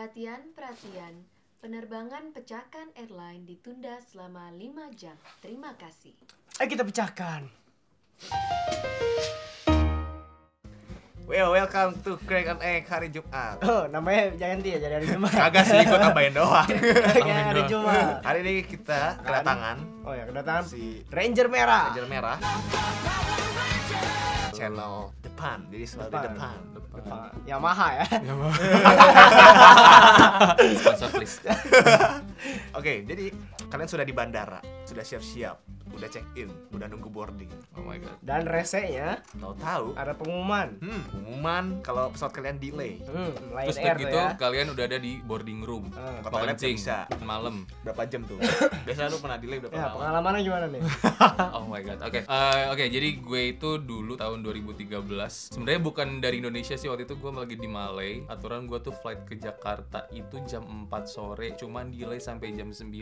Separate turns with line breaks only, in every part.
Perhatian. Penerbangan pecahkan airline ditunda selama 5 jam. Terima kasih.
Ayo kita pecahkan.
Well, welcome to Crack and Egg hari Jumat.
Oh, namanya jangan dia jadi hari Jumat.
Kagak sih, gue tambahin doang.
Kayak hari Jumat.
Hari ini kita kedatangan
kedatangan
si
Ranger Merah.
Ranger Merah. Channel depan, jadi selalu di depan.
Yamaha ya.
Sponsor please.
Oke, jadi kalian sudah di bandara, sudah siap-siap, udah check-in, udah nunggu boarding.
Oh my god.
Dan resenya
Tahu-tahu
ada pengumuman.
pengumuman kalau pesawat kalian delay.
Lion
Terus
Air
begitu
tuh ya.
kalian udah ada di boarding room.
Ke
Mau
toilet
kencing
bisa.
malam.
Berapa jam tuh? Biasa lu pernah delay berapa
Ya,
lama?
pengalamannya gimana nih?
Oh my god. Oke, jadi gue itu dulu tahun 2013. Sebenarnya bukan dari Indonesia sih, waktu itu gue lagi di Malay. Aturan gue tuh flight ke Jakarta itu jam 4 sore, cuman delay sampai jam 9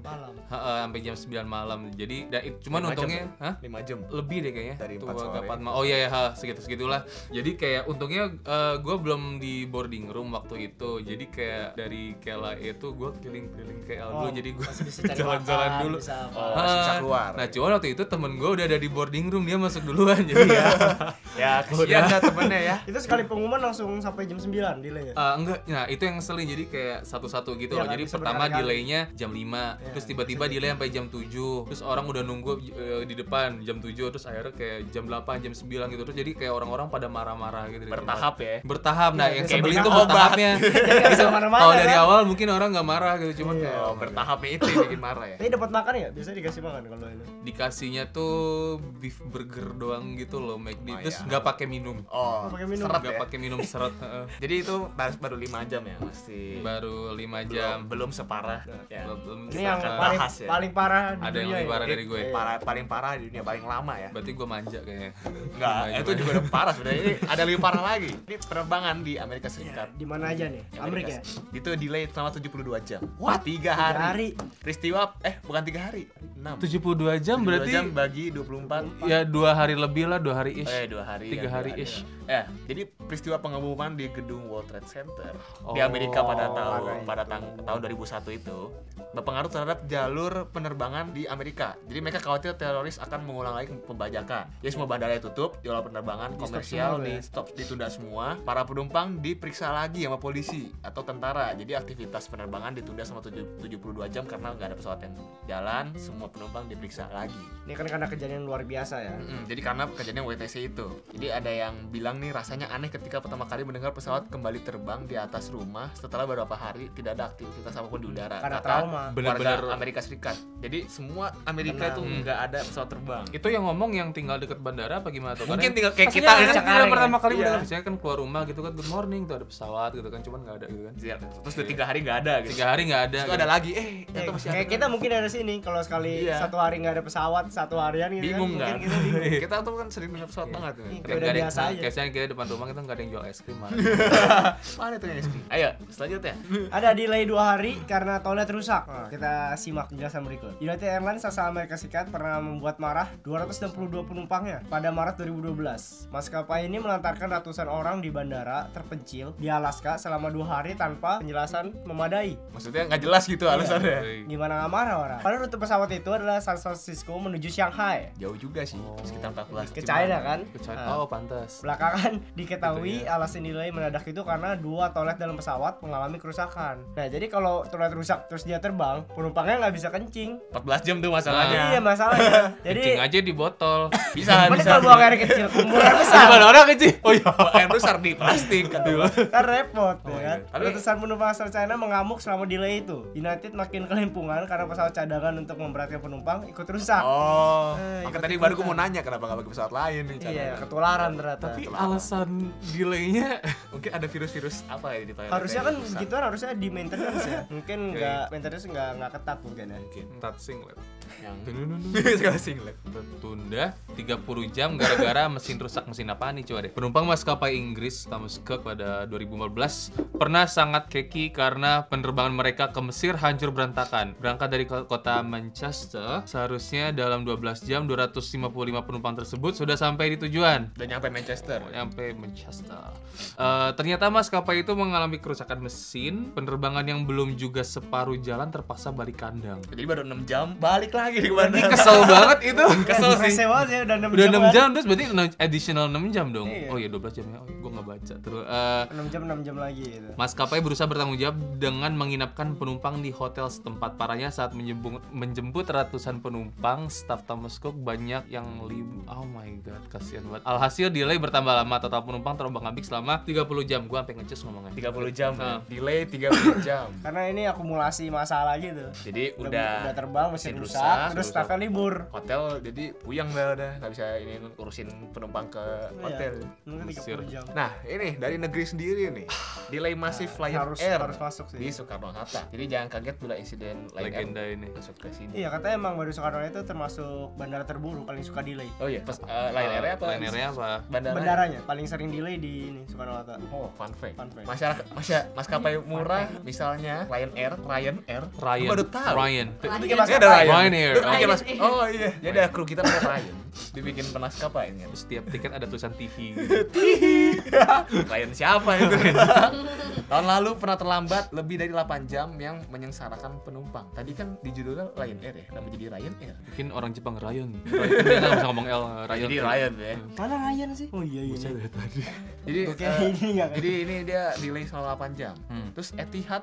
Malam.
sampai jam 9 malam. Jadi cuman
5 jam
untungnya,
tuh? 5 jam.
lebih deh kayaknya.
Dari
Tuh
4 sore.
agak oh iya ya, segitulah. Jadi kayak untungnya gue belum di boarding room waktu itu. Jadi kayak dari Kela itu gue keliling-keliling KL dulu. Jadi gue
masih bisa cari
jalan-jalan
makan,
dulu.
bisa apa.
Masih bisa keluar.
Nah, cuman waktu itu temen gue udah ada di boarding room, dia masuk duluan. Jadi
Ya, kasihan dah temennya ya.
Itu sekali pengumuman langsung sampai jam 9 delay ya.
enggak, nah itu yang ngeselin, jadi kayak satu-satu gitu
Iya,
loh.
nggak
Jadi
bisa
pertama
berkali-kali.
delaynya jam 5, terus tiba-tiba delay sampai jam 7. Terus orang udah nunggu di depan jam 7, terus akhirnya kayak jam 8, jam 9 gitu. Terus jadi kayak orang-orang pada marah-marah gitu di
Bertahap
tempat.
ya.
Bertahap. Nah,
Iya,
yang
kayak
sebelin
minum
tuh
obat.
bertahapnya.
Nggak bisa kemana-mana,
Kalau dari
kan?
awal mungkin orang nggak marah gitu, cuman
Iya.
kayak
Oh, bertahapnya itu yang bikin marah ya.
Tapi dapat makan ya? Biasanya dikasih makan kalau ini.
dikasihnya tuh beef burger doang gitu loh, McD. Terus
Lumayan.
nggak pakai minum.
Oh,
pakai minum.
seret
Nggak
ya.
pakai minum seret.
Jadi itu baru 5 jam ya, masih
Baru 5 jam.
belum separah ya.
Belum
Ini yang
seakan-
paling
bahas ya.
paling parah di
Ada yang
dunia
lebih
ya.
parah dari gue.
Paling parah di dunia, paling lama ya.
Berarti gue manja kayaknya.
Enggak,
Manja
itu juga udah parah sebenarnya. Ini ada lebih parah lagi. Ini penerbangan di Amerika
Ya,
Serikat.
di mana aja nih? Amerika ya?
Itu delay selama 72 jam.
What?
3 hari.
hari.
Peristiwa bukan 3 hari, 6.
72 jam
72
berarti
jam bagi 24.
ya 2 hari lebih lah, 2 hari ish.
2 hari.
3
ya,
hari
2
ish.
Ya, jadi peristiwa pengeboman di gedung World Trade Center di
Oh.
Amerika pada
Parah
tahun 2001 itu berpengaruh terhadap jalur penerbangan di Amerika. Jadi mereka khawatir teroris akan mengulang lagi pembajakan. Jadi semua bandara tutup, jalur penerbangan
Di-stop
komersial
semua ya?
ditunda semua. Para penumpang diperiksa lagi sama polisi atau tentara. Jadi aktivitas penerbangan ditunda selama 72 jam karena nggak ada pesawat yang jalan. Semua penumpang diperiksa lagi.
Ini kan karena kejadian luar biasa ya.
Jadi karena kejadian WTC itu. Jadi ada yang bilang nih rasanya aneh ketika pertama kali mendengar pesawat kembali terbang di atas rumah setelah beberapa hari tidak ada aktivitas apapun di udara.
Karena
Kata
trauma.
Bener-bener.
warga Amerika Serikat. Jadi semua Amerika
Tenang.
itu nggak ada pesawat terbang.
Itu yang ngomong yang tinggal deket bandara apa gimana tuh?
Mungkin
Karena
tinggal kayak
maksudnya
kita
kan
ini
kita
Cengkareng
pertama
ya?
kali
Iya.
udah misalnya kan keluar rumah gitu kan, good morning tuh ada pesawat gitu kan, cuman nggak ada gitu kan.
Terus udah 3 hari nggak ada gitu.
3 hari nggak ada.
Terus
gitu.
ada lagi,
Ya,
ternyata masih
kayak
ada.
kita mungkin dari sini kalau sekali
Iya.
satu hari nggak ada pesawat, satu harian gitu
Bingung
kan,
kan?
mungkin kita bingung.
Kita tuh kan sering dengar pesawat banget.
Iya.
Kayak
Udah
nggak ada
biasa aja.
Kayaknya kita depan rumah kita nggak ada yang jual es krim.
Mana tuh yang SP? Ayo, selanjutnya.
Ada delay 2 hari karena toilet rusak. Nah, kita simak penjelasan berikut. United Airlines asal Amerika Serikat pernah membuat marah 262 penumpangnya pada Maret 2012. Maskapai ini melantarkan ratusan orang di bandara terpencil di Alaska selama 2 hari tanpa penjelasan memadai.
Maksudnya nggak jelas gitu alasannya.
Gimana nggak marah orang? Padahal rute pesawat itu adalah San Francisco menuju Shanghai
Jauh juga sih, sekitar 14
ke
jam.
China kan.
Oh, pantas.
Belakangan diketahui
Gitu ya.
alasan delay mendadak itu karena 2 toilet dalam pesawat mengalami kerusakan. Nah, jadi kalau toilet rusak terus dia terbang, penumpangnya nggak bisa kencing.
14 jam tuh masalahnya.
Iya masalahnya.
Jadi
Jadi
aja di botol.
Bisa,
mending
bisa.
kalau buang air kecil, kumpul air besar.
Gimana orang kecil? Oh iya.
Air besar di plastik kan.
Kan repot ya kan.
iya. Tapi-
Ratusan penumpang asal China mengamuk selama delay itu. United makin kelimpungan karena pesawat cadangan untuk memberatkan penumpang ikut rusak.
Oh,
Eh,
makanya tadi
ikut-ikutan.
baru gue mau nanya kenapa nggak pakai pesawat lain nih.
Iya,
caranya.
ketularan ternyata.
Tapi alasan delaynya
Mungkin ada virus-virus apa ya di toilet.
Harusnya
yang
kan
rusak.
begituan harusnya di maintenance ya. Mungkin nggak maintenance nggak ketat mungkin ya.
Mungkin
touching lah.
yang
Tunun.
segala singlet.
Tertunda 30 jam gara-gara mesin rusak. Mesin apa nih coba deh. Penumpang maskapai Inggris Thomas Cook pada 2015 pernah sangat keki karena penerbangan mereka ke Mesir hancur berantakan. Berangkat dari kota Manchester, seharusnya dalam 12 jam 255 penumpang tersebut sudah sampai di tujuan.
Udah nyampe Manchester.
sampai Manchester. Ternyata maskapai itu mengalami kerusakan mesin, penerbangan yang belum juga separuh jalan terpaksa balik kandang.
Jadi baru 6 jam balik lagi ke bandara.
Kesel banget itu.
Kesel sih.
Rese banget ya udah 6
Udah
jam.
6 jam terus berarti additional 6 jam dong.
Iya.
Oh iya 12 jam ya. Oh, gue nggak baca. Terus
6 jam lagi gitu.
maskapai berusaha bertanggung jawab dengan menginapkan penumpang di hotel setempat. Parahnya saat menjemput ratusan penumpang, staf Thomas Cook banyak yang oh my god, kasihan banget. Alhasil delay bertambah lama, total penumpang terombang-ambing selama 30 jam. Gua sampai ngecus ngomongnya.
30 jam.
Nah.
Delay 30 jam.
Karena ini akumulasi masalah gitu.
Jadi
udah terbang mesin
mesin
rusak,
rusak,
terus stafnya libur.
Hotel jadi puyeng udah nggak bisa ini urusin penumpang ke hotel.
Mungkin
Mesir.
30 jam.
Nah ini dari negeri sendiri nih, delay masif Lion Air
harus masuk sih.
di Soekarno Hatta. Jadi jangan kaget bila insiden Lion
Legenda
Air
ini.
masuk ke sini.
Iya, katanya emang baru Soekarno itu termasuk bandara terburuk, paling suka delay.
Oh iya, pas Lion Air apa?
Lion Air apa?
Bandaranya.
Bandaranya paling sering delay di ini Soekarno Hatta.
Oh, fun fact.
Fun fact.
Maskapai murah, misalnya Lion Air.
Ryan.
Lu baru tahu.
Ryan.
Dibikin
Mas-
maskapai. ada Ryan.
Ryanair.
Lu bikin oh iya. Jadi ada kru kita namanya Ryan. Dibikin penaskapai kan.
Setiap tiket ada tulisan TV.
Ryan siapa itu? Tahun lalu pernah terlambat lebih dari 8 jam yang menyengsarakan penumpang. Tadi kan di judulnya Lion Air ya, nama jadi Ryan Air.
Mungkin orang Jepang Ryan. Dia nggak bisa ngomong L. Ryan.
Jadi Ryan ya.
Mana Ryan sih? Oh iya
Buset,
ini.
dari tadi.
Jadi
Oke, ini enggak.
jadi ini dia delay selama 8 jam.
Hmm.
Terus Etihad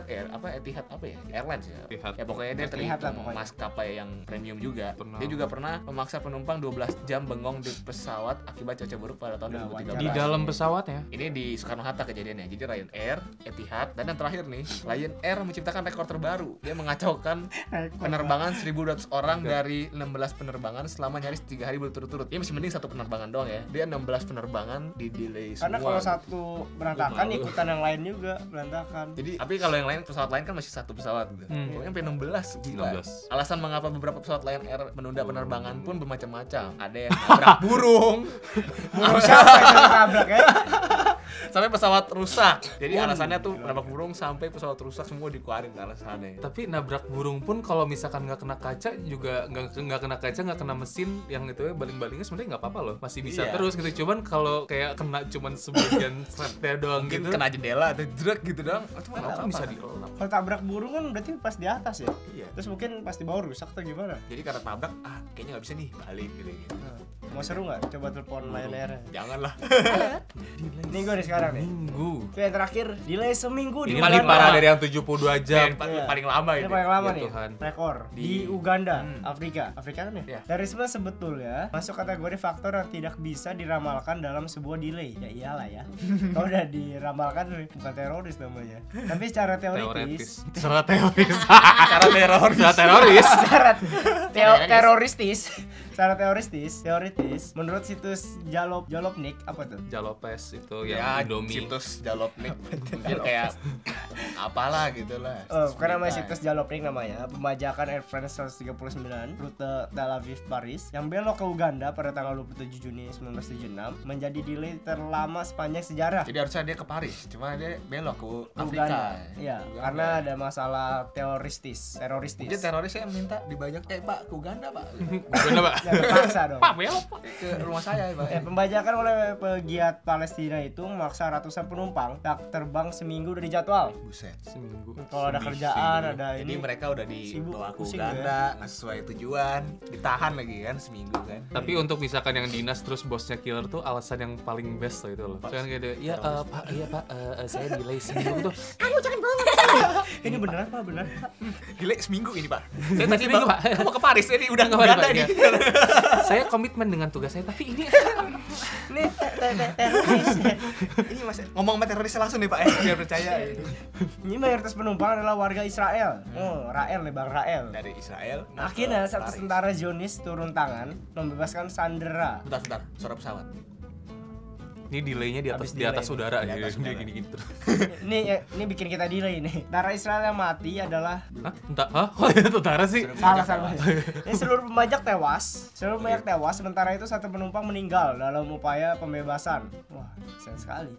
Air Etihad apa ya? Airlines ya.
Etihad.
Ya pokoknya dia
Etihad lah
terhitung
pokoknya.
maskapai yang premium juga.
Pernah.
Dia juga pernah memaksa penumpang 12 jam bengong di pesawat akibat cuaca buruk pada tahun
Nah,
2013.
Di dalam pesawatnya.
Ini di Soekarno Hatta kejadiannya. Jadi Lion Air, Etihad, dan yang terakhir nih, Lion Air menciptakan rekor terbaru. Dia mengacaukan penerbangan 1.200 orang dari 16 penerbangan selama nyaris 3 hari berturut-turut. Dia masih mending satu penerbangan doang ya. Dia 16 penerbangan di delay semua.
Karena kalau satu berantakan
Malu.
ikutan yang lain juga berantakan.
Jadi, tapi kalau yang lain pesawat lain kan masih satu pesawat gitu. Pokoknya sampai 16 gila.
16.
Alasan mengapa beberapa pesawat Lion Air menunda penerbangan pun bermacam-macam. Ada yang nabrak burung,
Burung siapa yang tabrak ya?
sampai pesawat rusak. Jadi alasannya tuh nabrak burung sampai pesawat rusak semua dikeluarin alasannya.
Tapi nabrak burung pun kalau misalkan nggak kena kaca juga nggak kena kaca, nggak kena mesin yang itu ya baling-balingnya sebenarnya nggak apa-apa loh, masih bisa
Iya.
terus gitu. Cuman kalau kayak kena cuman sebagian stretnya doang
Mungkin
gitu,
kena jendela atau drek gitu dong. Itu mah nggak
kan
apa-apa.
bisa dielap.
Kalau tabrak burung kan berarti pas di atas ya.
Iya.
Terus mungkin pas di bawah rusak atau gimana?
Jadi karena tabrak, kayaknya nggak bisa nih balik gitu.
Nah, mau seru nggak? Coba telepon Lion Air.
Janganlah.
Ini gue nih sekarang nih.
Minggu.
Itu yang terakhir delay seminggu
Ini
di
paling
Uganda.
parah dari yang 72 jam.
Iya.
Paling lama
Ini
ini.
paling lama
Ya
nih,
Tuhan.
rekor di
Di-
Uganda, Afrika kan ya?
Iya.
Terorisme sebetulnya masuk kategori faktor yang tidak bisa diramalkan dalam sebuah delay. Ya iyalah ya. Kalau udah diramalkan bukan teroris namanya. Tapi secara teoritis,
Secara teoris.
Cara teror.
Secara teroris.
secara teoritis, menurut situs Jalopnik apa tuh?
Jalopes itu
Ya,
yang Indomie.
situs Jalopnik. Mungkin kayak apalah gitu lah.
Karena masih situs Jalopnik namanya, pembajakan Air France 139 rute Tel Aviv Paris yang belok ke Uganda pada tanggal 27 Juni 1976 menjadi delay terlama sepanjang sejarah.
Jadi harusnya dia ke Paris, cuma dia belok ke Afrika.
Uganda. Iya,
Uganda.
karena ada masalah teroristis.
Mungkin terorisnya minta dibajak Pak ke Uganda Pak.
Uganda, Pak.
Ya terpaksa dong.
Pak, belok, Pak.
Ke rumah saya Pak.
Pembajakan oleh pegiat Palestina itu memaksa ratusan penumpang tak terbang seminggu dari jadwal.
Buset.
Seminggu.
Kalau ada kerjaan, ada
Jadi
ini.
mereka udah
sibuk,
dibawa ke
pusing
Uganda, nggak sesuai tujuan, ditahan lagi kan seminggu kan.
Tapi untuk misalkan yang dinas terus bosnya killer tuh alasan yang paling best loh itu loh. Kan kayak dia, Pak, saya delay seminggu tuh.
Ini beneran Pak, bener.
Gila seminggu ini Pak. Saya tadi
Seminggu,
Pak.
Pak.
Mau ke Paris ini udah ke
Nggak
Uganda
apa-apa,
nih.
Saya komitmen dengan tugas saya, tapi ini
Ini teroris.
Ini Mas ngomong sama terorisnya langsung nih Pak ya, biar percaya ini.
Ini mayoritas penumpang adalah warga Israel. Oh, Rael nih Bang Rael.
Dari Israel. mau
Akhirnya
ke
satu
Paris.
tentara Zionis turun tangan membebaskan Sandera.
Bentar, suara pesawat.
ini delaynya di
Habis
atas di atas
delay.
udara
Di
ya.
atas
Dia
udara.
gini-gini terus.
Ini bikin kita delay nih. Tentara Israel yang mati adalah
Hah? Entah. Hah? Kok itu tentara sih?
salah. Ini seluruh pembajak tewas. Seluruh pembajak tewas. Sementara itu satu penumpang meninggal dalam upaya pembebasan. Wah, kasihan sekali.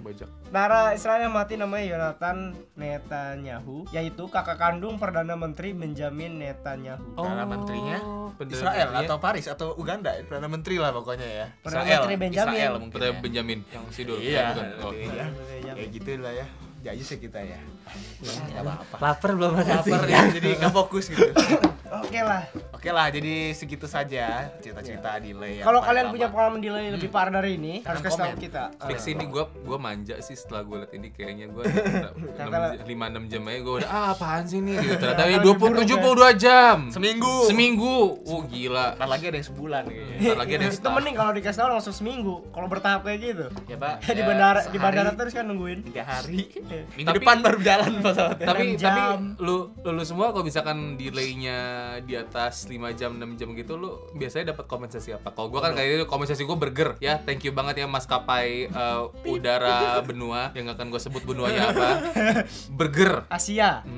bajak.
Tentara Israel yang mati namanya Yonatan Netanyahu, yaitu kakak kandung Perdana Menteri Benjamin Netanyahu.
Perdana menterinya
Perdana
Israel
menterinya-
atau Paris atau Uganda, Perdana Menteri lah pokoknya ya.
Perdana
Israel,
Menteri Benjamin.
Israel mungkin.
Perdana
ya.
Benjamin yang Sidul.
Iya,
bukan. Oh.
iya. Kayak gitu lah ya. Jadi sih kita ya. Nggak apa-apa.
Lapar belum makasih.
Lapar ya, jadi nggak fokus gitu.
Oke lah.
Oke lah, jadi segitu saja cerita-cerita delay. yang
Kalau
paling
kalian
lama.
punya pengalaman delay lebih parah dari ini, harus kasih tahu
komen.
kita.
Fix ini gue manja sih setelah gue liat ini kayaknya gue
Kata-
5-6 jam aja gue udah apaan sih nih gitu. Ternyata ini 72 jam.
Seminggu.
Seminggu. Oh gila.
Ntar lagi ada yang sebulan kayaknya.
Ntar lagi ada yang
Itu
setahun.
mending kalau dikasih tahu langsung seminggu. Kalau bertahap kayak gitu.
Ya, Pak.
di
Ya,
bandara di
sehari,
bandara terus kan nungguin.
3 hari. Minggu
Tapi-
depan baru jalan pesawatnya.
Tapi
6 jam.
lu semua kalau misalkan delaynya di atas 5 jam 6 jam gitu lu biasanya dapat kompensasi apa? Kalau gua kan kayak gitu kompensasi gua burger ya. Thank you banget ya maskapai udara benua yang akan gua sebut benuanya apa. Burger.
Asia.
Oh,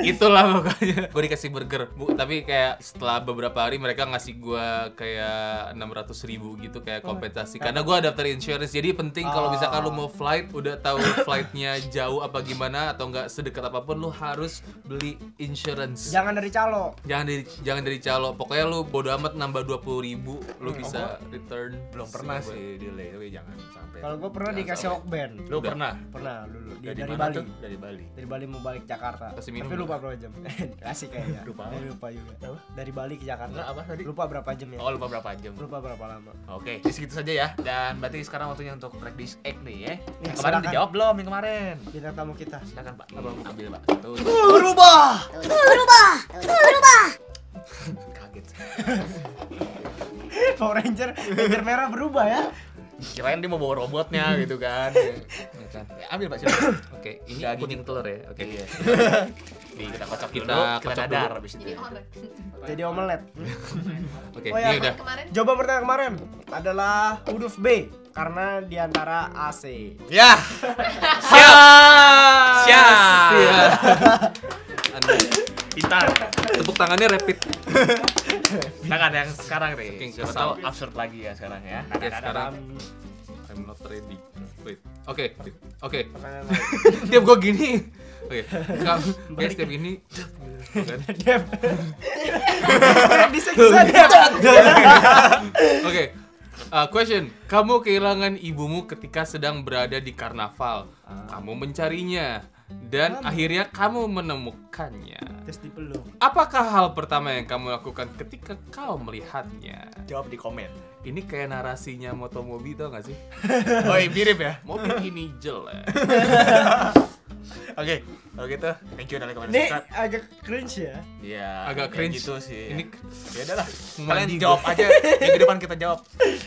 itulah pokoknya. Gue dikasih burger. Tapi kayak setelah beberapa hari mereka ngasih gua kayak 600.000 gitu kayak kompensasi. Karena gua daftar insurance. Jadi penting kalau misalkan lu mau flight, udah tahu flightnya jauh apa gimana atau enggak sedekat apapun, lu harus beli insurance.
Jangan dari calo.
Jangan dari calo. Pokoknya lu bodo amat nambah 20.000, lu bisa return.
Belum pernah sih delay, tapi jangan sampai.
Kalau gue pernah dikasih Hokben.
Lu pernah?
Pernah dulu dari
mana
Bali.
tuh? Dari Bali.
Dari Bali mau balik Jakarta.
Kasih minum
Tapi
dulu.
lupa berapa jam. Kasih kayaknya.
Lupa apa?
Lupa juga. Dari Bali ke Jakarta.
Enggak, apa tadi?
Lupa berapa jam ya?
Oh, lupa berapa jam.
Lupa berapa lama.
Oke, jadi segitu saja ya. Dan berarti sekarang waktunya untuk practice act nih ya. Yang kemarin
silakan.
dijawab belum yang kemarin?
Bintang tamu kita.
Silakan Pak. Abang ambil Pak. Tuh.
Berubah.
Kaget.
Power Ranger merah berubah ya.
Kirain dia mau bawa robotnya gitu kan. Ya kan. Ya, ambil Pak silakan.
Oke, ini
Daging.
kuning telur ya. Oke.
Iya. Kita kocok
Kita
dulu, kita
kocok
dadar
dulu.
habis itu.
Jadi orek.
Jadi omelet.
Oke,
Oh ya,
ini udah.
Kemarin
Jawaban pertanyaan kemarin adalah huruf B karena diantara AC.
Ya.
Siap.
Siap.
Anda
Pintar.
tepuk tangannya rapid.
Tangan yang sekarang nih.
Saking
Siapa
kesal.
tahu absurd lagi ya sekarang ya.
Oke, sekarang I'm not ready. Wait. Oke.
Pertanyaan lain.
Tiap gua gini. Oke. Kamu kayak setiap ini kan?
Dep. Bisa Dep.
Oke. Question. Kamu kehilangan ibumu ketika sedang berada di karnaval. Kamu mencarinya dan akhirnya kamu menemukannya.
Terus dipeluk.
Apakah hal pertama yang kamu lakukan ketika kau melihatnya?
Jawab di komen.
Ini kayak narasinya Motomobi tau gak sih?
Oh, mirip ya.
Mobil ini jelek.
Oke, kalau gitu thank you udah like, comment,
Ini
subscribe.
agak cringe ya.
Iya,
Agak
kayak
cringe.
gitu sih.
Ini
ya udahlah.
Mau
Kalian
mandi
jawab
gua.
aja. Minggu depan kita jawab.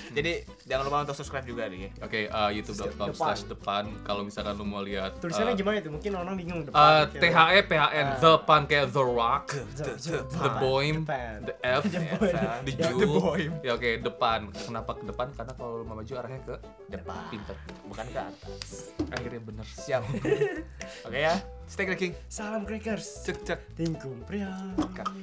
Jadi jangan lupa untuk subscribe juga nih.
Oke, youtube.com/depan kalau misalkan lu mau lihat
Tulisannya gimana itu? Mungkin orang bingung
THE PHN The Pan kayak The Rock, The Boim,
Japan.
The F, The
The
Jew.
Boim.
Ya oke, depan. Kenapa ke depan? Karena kalau lu mau maju arahnya ke
Depan.
pinter.
Bukan ke atas.
Akhirnya bener.
Siap. Oke ya. Stay clicking.
Salam crackers.
Cek cek.
Tingkum pria.